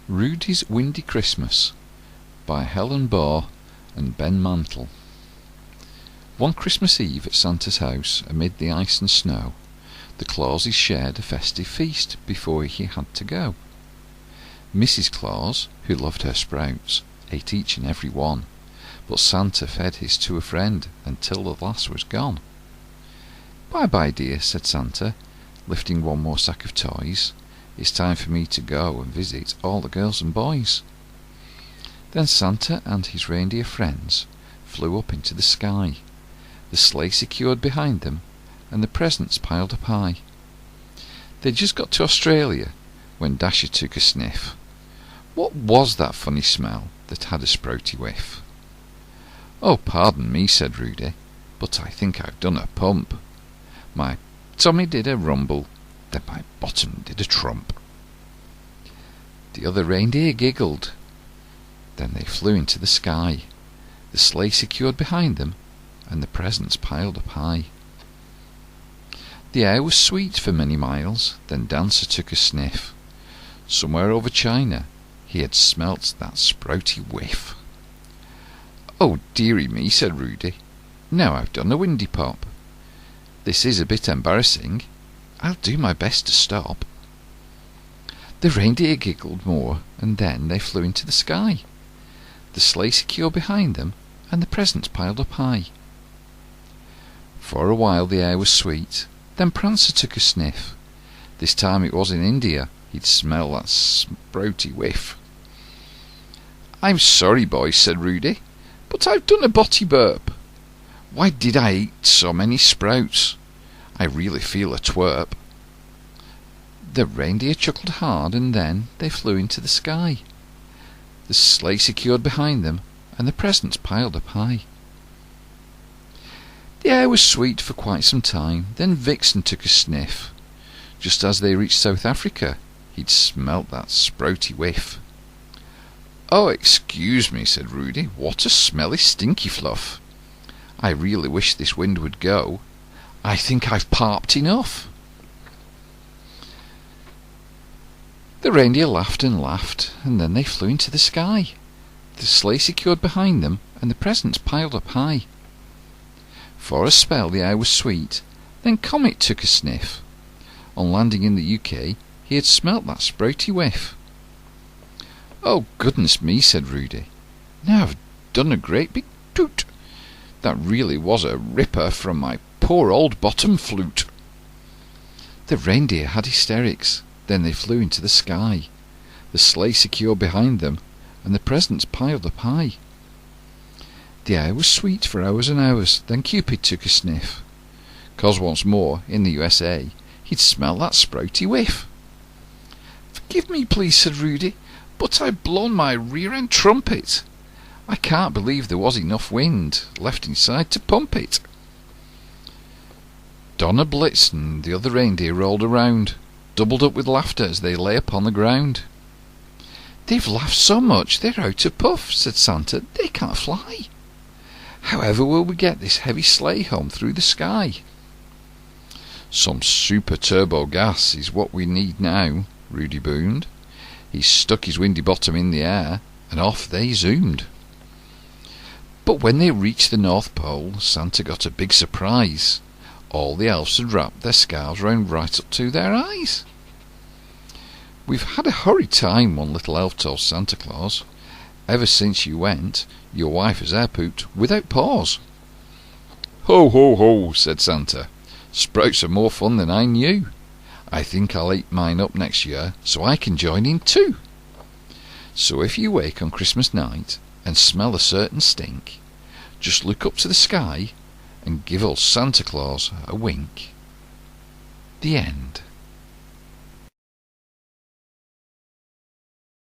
Rudey's Windy Christmas by Helen Baugh and Ben Mantle. One Christmas Eve at Santa's house, amid the ice and snow, the Clauses shared a festive feast before he had to go. Mrs. Claus, who loved her sprouts, ate each and every one, but Santa fed his to a friend until the last was gone. "Bye-bye, dear," said Santa, lifting one more sack of toys. "It's time for me to go and visit all the girls and boys." Then Santa and his reindeer friends flew up into the sky, the sleigh secured behind them, and the presents piled up high. They'd just got to Australia when Dasher took a sniff. What was that funny smell that had a sprouty whiff? "Oh, pardon me," said Rudey, "but I think I've done a pump. My tummy did a rumble, then my bottom did a trump." The other reindeer giggled. Then they flew into the sky, the sleigh secured behind them, and the presents piled up high. The air was sweet for many miles, then Dancer took a sniff. Somewhere over China he had smelt that sprouty whiff. "Oh, dearie me," said Rudey, "now I've done a windy pop. This is a bit embarrassing. I'll do my best to stop." The reindeer giggled more, and then they flew into the sky, the sleigh secure behind them, and the presents piled up high. For a while the air was sweet, then Prancer took a sniff. This time it was in India, he'd smell that sprouty whiff. "I'm sorry, boys," said Rudey, "but I've done a botty burp. Why did I eat so many sprouts? I really feel a twerp." The reindeer chuckled hard, and then they flew into the sky, the sleigh secured behind them, and the presents piled up high. The air was sweet for quite some time, then Vixen took a sniff. Just as they reached South Africa, he'd smelt that sprouty whiff. "Oh, excuse me," said Rudey, "what a smelly stinky fluff. I really wish this wind would go. I think I've parped enough." The reindeer laughed and laughed, and then they flew into the sky, the sleigh secured behind them, and the presents piled up high. For a spell the air was sweet, then Comet took a sniff. On landing in the UK, he had smelt that sprouty whiff. "Oh, goodness me," said Rudey, "now I've done a great big toot. That really was a ripper from my poor old bottom flute." The reindeer had hysterics. Then they flew into the sky, the sleigh secure behind them, and the presents piled up high. The air was sweet for hours and hours, then Cupid took a sniff, 'cause once more, in the USA, he'd smell that sprouty whiff. "Forgive me, please," said Rudey, "but I've blown my rear-end trumpet. I can't believe there was enough wind left inside to pump it." Donner Blitzen, the other reindeer, rolled around, doubled up with laughter as they lay upon the ground. "They've laughed so much they're out of puff," said Santa. "They can't fly. However will we get this heavy sleigh home through the sky?" "Some super turbo gas is what we need now," Rudey boomed. He stuck his windy bottom in the air, and off they zoomed. But when they reached the North Pole, Santa got a big surprise. All the elves had wrapped their scarves round right up to their eyes. "We've had a horrid time," one little elf told Santa Claus. "Ever since you went, your wife has air-pooped without pause." "Ho, ho, ho," said Santa. "Sprouts are more fun than I knew. I think I'll eat mine up next year so I can join in too. So if you wake on Christmas night and smell a certain stink, just look up to the sky and give old Santa Claus a wink." The end.